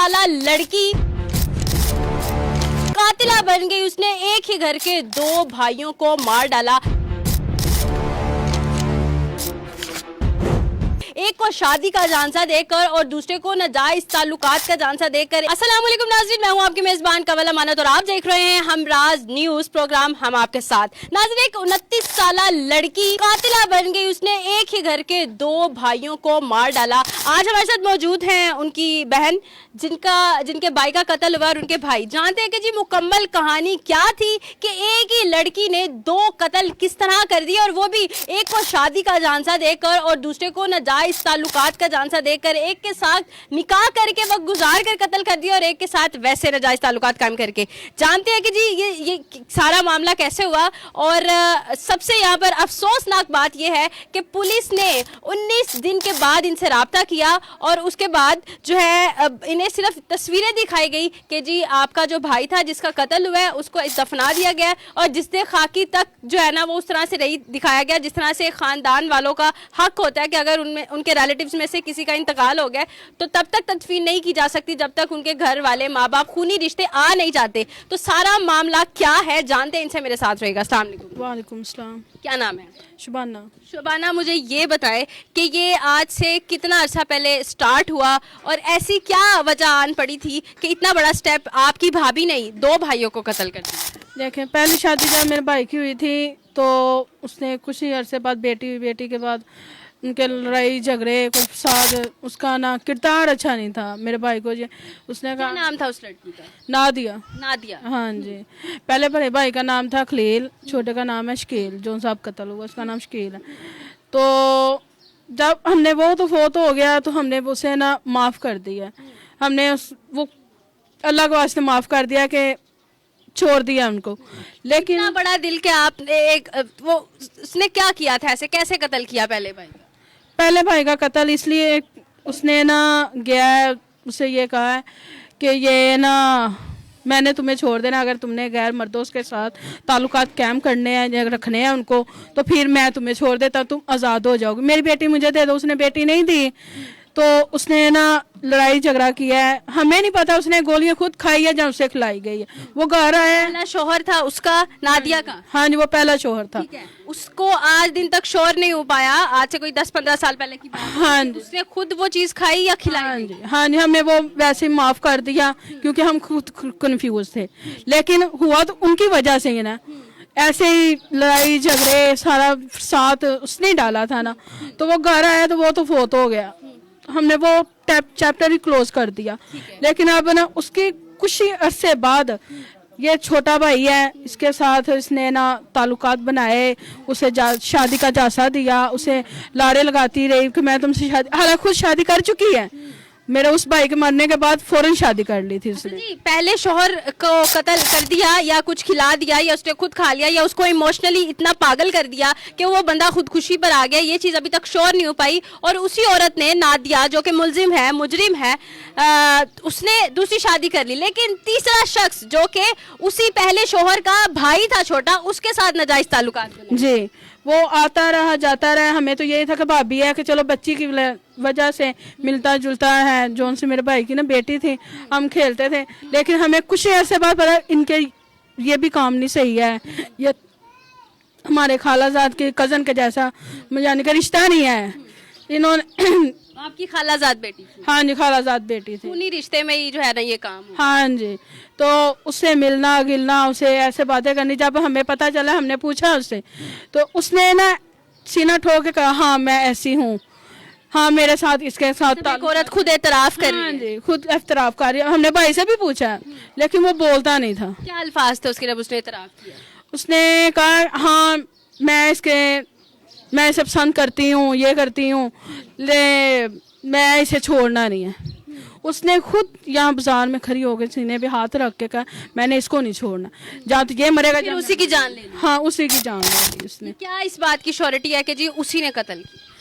साला लड़की कातिला बन गई। उसने एक ही घर के दो भाइयों को मार डाला। एक को शादी का झांसा देकर और दूसरे को नाजायज ताल्लुकात का झांसा देकर। अस्सलाम वालेकुम नाज़रीन, मैं हूं आपकी मेजबान कवल अमानत और आप देख रहे हैं हमराज न्यूज प्रोग्राम हम आपके साथ। नाज़रीन, एक 29 साला लड़की कातिला बन गई। उसने एक ही घर के दो भाइयों को मार डाला। आज हमारे साथ मौजूद हैं उनकी बहन जिनके भाई का कत्ल हुआ और उनके भाई। जानते हैं कि जी मुकम्मल कहानी क्या थी कि एक ही लड़की ने दो कत्ल किस तरह कर दिए, और वो भी एक को शादी का झांसा देकर और दूसरे को नाजायज ताल्लुकात का झांसा देकर। एक के साथ निकाह करके वक्त गुजार कर कत्ल कर दिया और एक के साथ वैसे नाजायज ताल्लुकात कायम करके। जानते हैं कि जी ये सारा मामला कैसे हुआ। और सबसे यहाँ पर अफसोसनाक बात यह है कि पुलिस ने 19 दिन के बाद इनसे राब्ता किया और उसके बाद जो है इन्हें सिर्फ तस्वीरें दिखाई गई कि जी आपका जो भाई था जिसका कत्ल हुआ है उसको दफना दिया गया, और जिससे खाकी तक जो है ना वो उस तरह से नहीं दिखाया गया जिस तरह से खानदान वालों का हक होता है कि अगर उनमें उनके रिलेटिव्स में से किसी का इंतकाल हो गया तो तब तक तदफीन नहीं की जा सकती जब तक उनके घर वाले माँ बाप खूनी रिश्ते आ नहीं जाते। तो सारा मामला क्या है जानते हैं, इनसे मेरे साथ रहेगा। अस्सलाम वालेकुम। वालेकुम सलाम। क्या नाम है? शुबाना। शुबाना, मुझे ये बताए कि ये आज से कितना अर्सा पहले स्टार्ट हुआ और ऐसी क्या वजह आन पड़ी थी कि इतना बड़ा स्टेप आपकी भाभी नहीं दो भाइयों को कत्ल कर दिया? देखें, पहली शादी जब मेरे भाई की हुई थी तो उसने कुछ ही अरसे बाद बेटी हुई। बेटी के बाद उनके लड़ाई झगड़े कुछ साथ, उसका ना किरदार अच्छा नहीं था मेरे भाई को। जी उसने क्या कहा नाम था उस लड़की का? नादिया। नादिया। हाँ जी। पहले बड़े भाई का नाम था खलील, छोटे का नाम है शकील। जो साहब कत्ल हुआ उसका नाम शकील है। तो जब हमने वो तो फोत हो गया तो हमने उसे ना माफ़ कर दिया। हमने वो अल्लाह के वास्ते माफ़ कर दिया कि छोड़ दिया उनको। लेकिन इतना बड़ा दिल के आपने वो उसने क्या किया था, ऐसे कैसे कत्ल किया पहले भाई का? पहले भाई का कत्ल इसलिए उसने ना गया उसे ये कहा है कि ये ना मैंने तुम्हें छोड़ देना, अगर तुमने गैर मर्दों के साथ ताल्लुकात कायम करने हैं या रखने हैं उनको तो फिर मैं तुम्हें छोड़ देता, तुम आज़ाद हो जाओगे, मेरी बेटी मुझे दे दो। उसने बेटी नहीं दी तो उसने ना लड़ाई झगड़ा किया है। हमें नहीं पता उसने गोलियां खुद खाई है या उसे खिलाई गई है। वो घर आया। पहला शोहर था उसका नादिया का? हाँ जी, वो पहला शोहर था। ठीक है। उसको आज दिन तक शोहर नहीं हो पाया, आज से कोई 10-15 साल पहले की बात है। हाँ जी। उसने खुद वो चीज खाई या खिलाई? हाँ जी, हाँ जी, हमने वो वैसे माफ कर दिया क्योंकि हम खुद कंफ्यूज थे। लेकिन हुआ तो उनकी वजह से ही ना, ऐसे ही लड़ाई झगड़े सारा साथ उसने डाला था ना। तो वो घर आया तो वो तो फोत हो गया। हमने वो चैप्टर ही क्लोज कर दिया। लेकिन अब ना उसके कुछ ही अरसे बाद ये छोटा भाई है, इसके साथ इसने ना ताल्लुकात बनाए, उसे शादी का झांसा दिया, उसे लारे लगाती रही कि मैं तुमसे शादी, हालांकि खुद शादी कर चुकी है। मेरे उस भाई के मरने के बाद फौरन शादी कर ली थी उसने। जी, पहले शोहर को कत्ल कर दिया या कुछ खिला दिया या उसने खुद खा लिया या उसको इमोशनली इतना पागल कर दिया कि वो बंदा खुदकुशी पर आ गया, ये चीज़ अभी तक श्योर नहीं हो पाई। और उसी औरत ने नादिया जो कि मुजरिम है उसने दूसरी शादी कर ली। लेकिन तीसरा शख्स जो कि उसी पहले शोहर का भाई था छोटा, उसके साथ नाजायज ताल्लुकात बनाए। जी, वो आता रहा जाता रहा। हमें तो यही था कि भाभी है कि चलो बच्ची की वजह से मिलता जुलता है। जो उनसे मेरे भाई की ना बेटी थी, हम खेलते थे। लेकिन हमें कुछ ऐसे बात पता इनके ये भी काम नहीं सही है, ये हमारे खालाजाद के कज़न के जैसा यानी कि रिश्ता नहीं है। इन्होंने आपकी खालाजाद बेटी थी? हाँ जी, खालाजाद बेटी थी। उन्हीं रिश्ते में ही जो है ना ये काम हुआ। हाँ जी। तो उससे मिलना गिलना, उसे ऐसे बातें करनी। जब हमें पता चला हमने पूछा उससे तो उसने ना सीना ठोक के कहा हाँ मैं ऐसी हूँ, हाँ मेरे साथ इसके साथ। एक औरत खुद एतराफ कर रही हाँ है। जी, खुद एतराफ कर रही है। हमने भाई से भी पूछा लेकिन वो बोलता नहीं था। क्या अल्फाज थे उसके जब उसने एतराफ किया? उसने कहा हाँ मैं इसे पसंद करती हूँ, ये करती हूँ, मैं इसे छोड़ना नहीं है। उसने खुद यहाँ बाजार में खड़ी होकर सीने पे हाथ रख के कहा मैंने इसको नहीं छोड़ना, जहाँ तो ये मरेगा। फिर उसी की जान ले ली? हाँ, उसी की जान ले ली उसने। क्या इस बात की श्योरिटी है कि जी उसी ने कत्ल किया?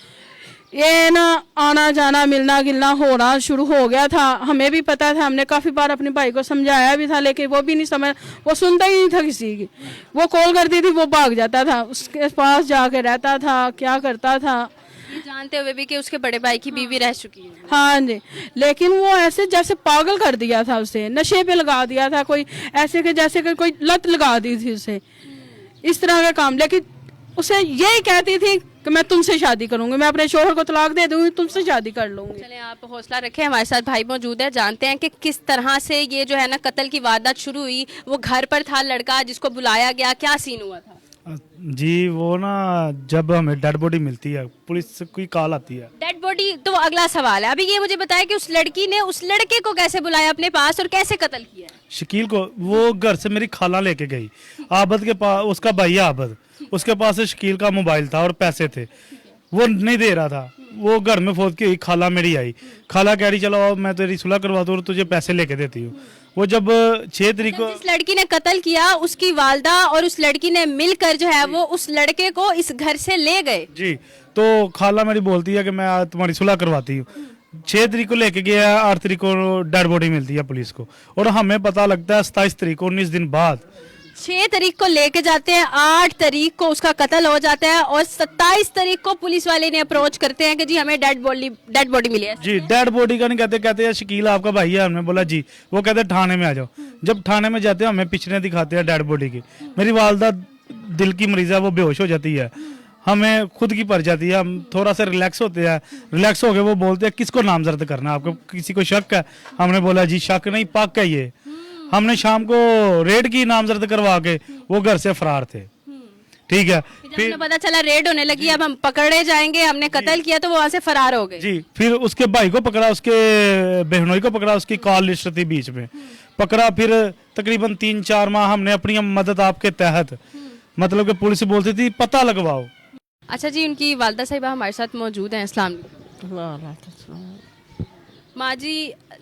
ये ना आना जाना मिलना गिलना होना शुरू हो गया था। हमें भी पता था, हमने काफ़ी बार अपने भाई को समझाया भी था लेकिन वो भी नहीं समझ, वो सुनता ही नहीं था किसी की। वो कॉल करती थी वो भाग जाता था, उसके पास जाके रहता था, क्या करता था। जानते हुए भी कि उसके बड़े भाई की बीवी रह चुकी है। हाँ जी, लेकिन वो ऐसे जैसे पागल कर दिया था उसे, नशे पे लगा दिया था, कोई ऐसे के जैसे कि कोई लत लगा दी थी उसे, इस तरह का काम। लेकिन उसे यही कहती थी कि मैं तुमसे शादी करूंगी, मैं अपने शोहर को तलाक दे दूंगी, तुमसे शादी कर लूंगी। चलें, आप हौसला रखें, हमारे साथ भाई मौजूद है, जानते हैं कि किस तरह से ये जो है ना कत्ल की वारदात शुरू हुई। वो घर पर था लड़का जिसको बुलाया गया, क्या सीन हुआ था? जी वो ना जब हमें डेड बॉडी मिलती है, पुलिस की कॉल आती है। डेड बॉडी तो वो अगला सवाल है। अभी ये मुझे बताया कि उस लड़की ने उस लड़के को कैसे बुलाया अपने पास और कैसे कत्ल किया? शकील को वो घर से मेरी खाला लेके गई, आबद के पास, उसका भाई है आबद, उसके पास से शकील का मोबाइल था और पैसे थे, वो नहीं दे रहा था। वो घर में फोन की हुई, खाला मेरी आई, खाला कह रही चलो मैं तेरी सुलह करवा दूँ और तुझे पैसे लेके देती हूँ। वो जब 6 तारीख को जिस लड़की ने कत्ल किया उसकी वालदा और उस लड़की ने मिलकर जो है वो उस लड़के को इस घर से ले गए। जी, तो खाला मेरी बोलती है कि मैं आज तुम्हारी सुलह करवाती हूँ। 6 तारीख को लेके गया, 8 तारीख को डेड बॉडी मिलती है पुलिस को, और हमें पता लगता है 27 तारीख को, 19 दिन बाद। 6 तारीख को लेके जाते हैं, 8 तारीख को उसका कत्ल हो जाता है और 27 तारीख को पुलिस वाले ने अप्रोच करते हैं कि जी हमें डेड बॉडी मिली है। जी, डेड बॉडी का नहीं कहते, कहते हैं शकील आपका भाई है। हमने बोला जी, वो कहते हैं थाने में आ जाओ। जब थाने में जाते हैं हमें पिछले दिखाते हैं डेड बॉडी की। मेरी वालदा दिल की मरीज है, वो बेहोश हो जाती है, हमें खुद की पड़ जाती है, हम थोड़ा सा रिलैक्स होते हैं। रिलैक्स हो गए वो बोलते हैं किसको नामजद करना, आपको किसी को शक है? हमने बोला जी शक नहीं, पक्का है ये। हमने शाम को रेड की, नामजद करवा के वो घर से फरार थे। ठीक है, फिर हमें पता चला रेड होने लगी, अब हम पकड़े जाएंगे, हमने कत्ल किया, तो वो वहां से फरार हो गए। जी, फिर उसके भाई को पकड़ा, उसके बहनोई को पकड़ा, उसकी कॉल लिस्ट थी बीच में पकड़ा। फिर तकरीबन 3-4 माह हमने अपनी मदद आपके तहत, मतलब कि पुलिस बोलती थी पता लगवाओ। अच्छा जी, उनकी वालदा साहिबा हमारे साथ मौजूद हैं। अस्सलाम वालेकुम। माँ जी,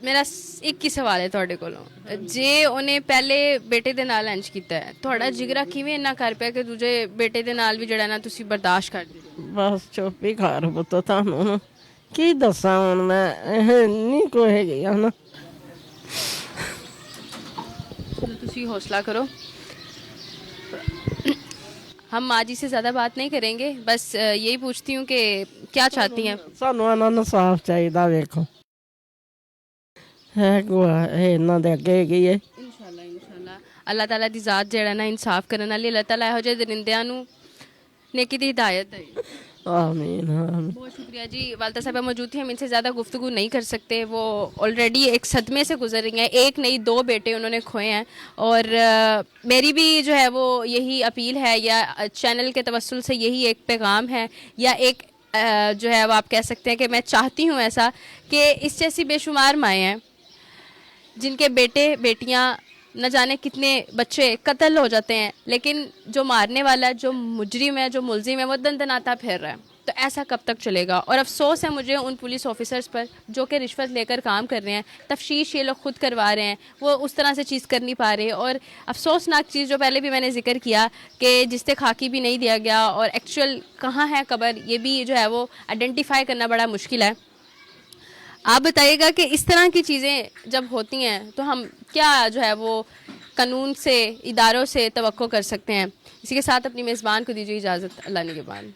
मेरा एक ही सवाल है ਤੁਹਾਡੇ ਕੋਲੋਂ। ਜੇ ਉਹਨੇ ਪਹਿਲੇ ਬੇਟੇ ਦੇ ਨਾਲ ਇੰਜ ਕੀਤਾ ਹੈ, ਤੁਹਾਡਾ ਜਿਗਰਾ ਕਿਵੇਂ ਇੰਨਾ ਕਰ ਪਿਆ ਕਿ ਦੂਜੇ ਬੇਟੇ ਦੇ ਨਾਲ ਵੀ ਜਿਹੜਾ ਨਾ ਤੁਸੀਂ ਬਰਦਾਸ਼ਤ ਕਰਦੇ ਹੋ? ਬਸ ਚੁੱਪ ਹੀ ਕਰ ਪੁੱਤ, ਤੁਹਾਨੂੰ ਕੀ ਦੱਸਾਂ ਹੁਣ ਮੈਂ, ਨਹੀਂ ਕੋਈ ਹੈਗੀ ਨਾ। चलो ਤੁਸੀਂ हौसला करो, हम माँ जी से ज़्यादा बात नहीं करेंगे, बस यही पूछती हूँ कि क्या चाहती हैं? ਸਾਨੂੰ ਇਹਨਾਂ ਨੂੰ ਸਾਫ਼ ਚਾਹੀਦਾ। ਵੇਖੋ ਹੈ ਗੋਆ ਇਹਨਾਂ ਦੇ ਅੱਗੇ ਹੈਗੀ ਹੈ। इंशाल्लाह इंशाल्लाह अल्लाह ताला दी ज़ात जेड़ा ना इंसाफ करने वाली, अल्लाह ताला ਇਹੋ ਜਿਹੇ दरिंदियां ਨੂੰ नेकी दी हिदायत दे। आमीन आमीन। बहुत शुक्रिया जी। वालदा साहबा मौजूद थी, हम इनसे ज़्यादा गुफ्तगू नहीं कर सकते। वो ऑलरेडी एक सदमे से गुजर रही हैं, एक नहीं 2 बेटे उन्होंने खोए हैं। और मेरी भी जो है वो यही अपील है, या चैनल के तवस्सुल से यही एक पैगाम है, या एक जो है वो आप कह सकते हैं कि मैं चाहती हूँ ऐसा कि इस जैसी बेशुमार माएँ हैं जिनके बेटे बेटियाँ न जाने कितने बच्चे कत्ल हो जाते हैं, लेकिन जो मारने वाला, जो मुजरिम है, जो मुलजिम है, वो दंदनाता फिर रहा है। तो ऐसा कब तक चलेगा? और अफसोस है मुझे उन पुलिस ऑफिसर्स पर जो कि रिश्वत लेकर काम कर रहे हैं, तफ्तीश ये लोग खुद करवा रहे हैं, वो उस तरह से चीज़ कर नहीं पा रहे। और अफसोसनाक चीज़ जो पहले भी मैंने जिक्र किया कि जिससे खाकी भी नहीं दिया गया और एक्चुअल कहाँ है कब्र, ये भी जो है वो आइडेंटिफाई करना बड़ा मुश्किल है। आप बताइएगा कि इस तरह की चीज़ें जब होती हैं तो हम क्या जो है वो कानून से, इदारों से तवक्को कर सकते हैं? इसी के साथ अपनी मेज़बान को दीजिए इजाज़त। अल्लाह निगहबान।